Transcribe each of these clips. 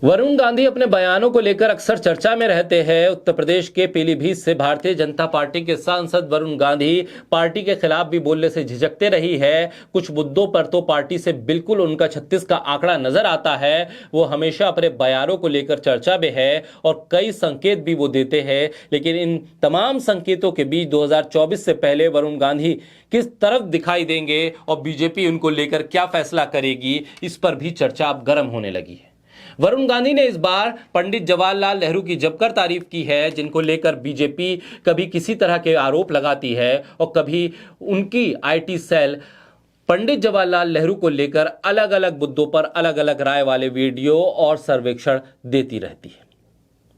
वरुण गांधी अपने बयानों को लेकर अक्सर चर्चा में रहते हैं। उत्तर प्रदेश के पीलीभीत से भारतीय जनता पार्टी के सांसद वरुण गांधी पार्टी के खिलाफ भी बोलने से झिझकते रही है। कुछ मुद्दों पर तो पार्टी से बिल्कुल उनका 36 का आंकड़ा नजर आता है। वो हमेशा अपने बयानों को लेकर चर्चा में है और कई संकेत भी वो देते हैं। लेकिन इन तमाम संकेतों के बीच 2024 से पहले वरुण गांधी किस तरफ दिखाई देंगे और बीजेपी उनको लेकर क्या फैसला करेगी, इस पर भी चर्चा अब गर्म होने लगी है। वरुण गांधी ने इस बार पंडित जवाहरलाल नेहरू की जमकर तारीफ की है, जिनको लेकर बीजेपी कभी किसी तरह के आरोप लगाती है और कभी उनकी आईटी सेल पंडित जवाहरलाल नेहरू को लेकर अलग अलग मुद्दों पर अलग अलग राय वाले वीडियो और सर्वेक्षण देती रहती है।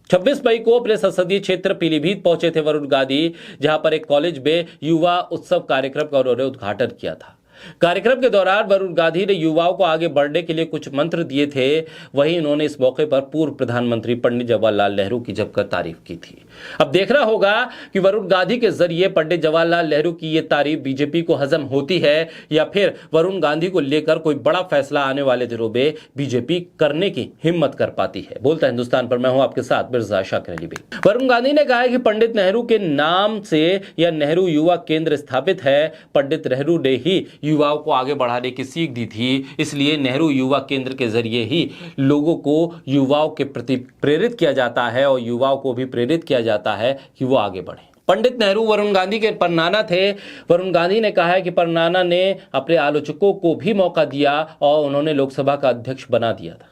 26 मई को अपने संसदीय क्षेत्र पीलीभीत पहुंचे थे वरुण गांधी, जहां पर एक कॉलेज में युवा उत्सव कार्यक्रम का उन्होंने उद्घाटन किया था। कार्यक्रम के दौरान वरुण गांधी ने युवाओं को आगे बढ़ने के लिए कुछ मंत्र दिए थे। वहीं उन्होंने इस मौके पर पूर्व प्रधानमंत्री पंडित जवाहरलाल नेहरू की जमकर तारीफ की थी। अब देखना होगा कि वरुण गांधी के जरिए पंडित जवाहरलाल नेहरू की यह तारीफ बीजेपी को हजम होती है या फिर वरुण गांधी को लेकर कोई बड़ा फैसला आने वाले दिनों में बीजेपी करने की हिम्मत कर पाती है। बोलता हिंदुस्तान पर मैं हूं आपके साथ मिर्जा शाकिर अली बेग। वरुण गांधी ने कहा है कि पंडित नेहरू के नाम से यह नेहरू युवा केंद्र स्थापित है। पंडित नेहरू ने ही युवाओं को आगे बढ़ाने की सीख दी थी, इसलिए नेहरू युवा केंद्र के जरिए ही लोगों को युवाओं के प्रति प्रेरित किया जाता है और युवाओं को भी प्रेरित किया जाता है कि वो आगे बढ़े। पंडित नेहरू वरुण गांधी के परनाना थे। वरुण गांधी ने कहा है कि परनाना ने अपने आलोचकों को भी मौका दिया और उन्होंने लोकसभा का अध्यक्ष बना दिया था।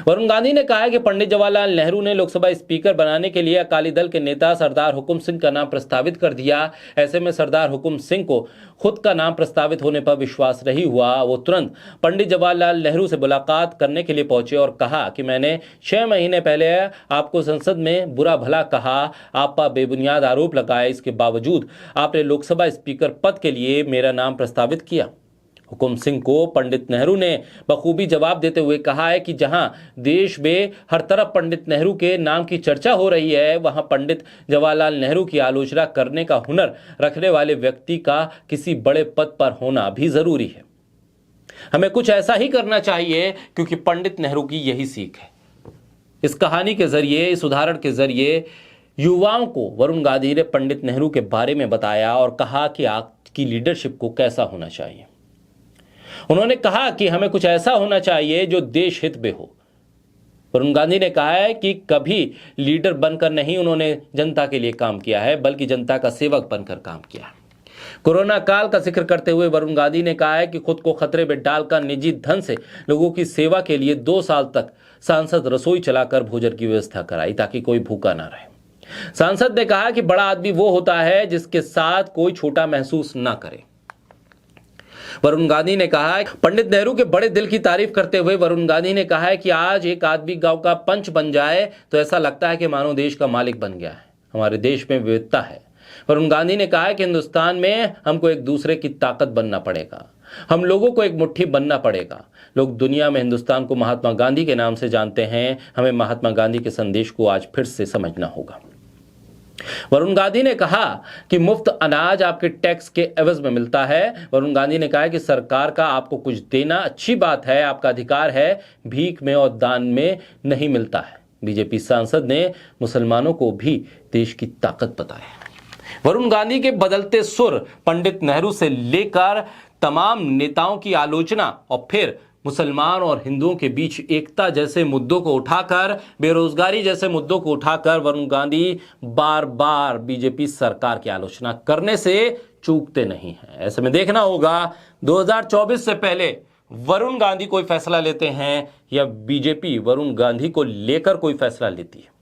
वरुण गांधी ने कहा है कि पंडित जवाहरलाल नेहरू ने लोकसभा स्पीकर बनाने के लिए अकाली दल के नेता सरदार हुकुम सिंह का नाम प्रस्तावित कर दिया। ऐसे में सरदार हुकुम सिंह को खुद का नाम प्रस्तावित होने पर विश्वास नहीं हुआ। वो तुरंत पंडित जवाहरलाल नेहरू से मुलाकात करने के लिए पहुंचे और कहा कि मैंने 6 महीने पहले आपको संसद में बुरा भला कहा, आप पर बेबुनियाद आरोप लगाए, इसके बावजूद आपने लोकसभा स्पीकर पद के लिए मेरा नाम प्रस्तावित किया। हुकुम सिंह को पंडित नेहरू ने बखूबी जवाब देते हुए कहा है कि जहां देश में हर तरफ पंडित नेहरू के नाम की चर्चा हो रही है, वहां पंडित जवाहरलाल नेहरू की आलोचना करने का हुनर रखने वाले व्यक्ति का किसी बड़े पद पर होना भी जरूरी है। हमें कुछ ऐसा ही करना चाहिए क्योंकि पंडित नेहरू की यही सीख है। इस कहानी के जरिए, इस उदाहरण के जरिए युवाओं को वरुण गांधी ने पंडित नेहरू के बारे में बताया और कहा कि आपकी लीडरशिप को कैसा होना चाहिए। उन्होंने कहा कि हमें कुछ ऐसा होना चाहिए जो देश हित में हो। वरुण गांधी ने कहा है कि कभी लीडर बनकर नहीं उन्होंने जनता के लिए काम किया है, बल्कि जनता का सेवक बनकर काम किया है। कोरोना काल का जिक्र करते हुए वरुण गांधी ने कहा है कि खुद को खतरे में डालकर निजी धन से लोगों की सेवा के लिए 2 साल तक सांसद रसोई चलाकर भोजन की व्यवस्था कराई ताकि कोई भूखा ना रहे। सांसद ने कहा कि बड़ा आदमी वो होता है जिसके साथ कोई छोटा महसूस ना करे। वरुण गांधी ने कहा, पंडित नेहरू के बड़े दिल की तारीफ करते हुए वरुण गांधी ने कहा है कि आज एक आदमी गांव का पंच बन जाए तो ऐसा लगता है कि मानो देश का मालिक बन गया है। हमारे देश में विविधता है। वरुण गांधी ने कहा है कि हिंदुस्तान में हमको एक दूसरे की ताकत बनना पड़ेगा, हम लोगों को एक मुट्ठी बनना पड़ेगा। लोग दुनिया में हिंदुस्तान को महात्मा गांधी के नाम से जानते हैं। हमें महात्मा गांधी के संदेश को आज फिर से समझना होगा। वरुण गांधी ने कहा कि मुफ्त अनाज आपके टैक्स के एवज में मिलता है। वरुण गांधी ने कहा कि सरकार का आपको कुछ देना अच्छी बात है, आपका अधिकार है, भीख में और दान में नहीं मिलता है। बीजेपी सांसद ने मुसलमानों को भी देश की ताकत बताया। वरुण गांधी के बदलते सुर पंडित नेहरू से लेकर तमाम नेताओं की आलोचना और फिर मुसलमान और हिंदुओं के बीच एकता जैसे मुद्दों को उठाकर, बेरोजगारी जैसे मुद्दों को उठाकर वरुण गांधी बार बार बीजेपी सरकार की आलोचना करने से चूकते नहीं हैं। ऐसे में देखना होगा 2024 से पहले वरुण गांधी कोई फैसला लेते हैं या बीजेपी वरुण गांधी को लेकर कोई फैसला लेती है।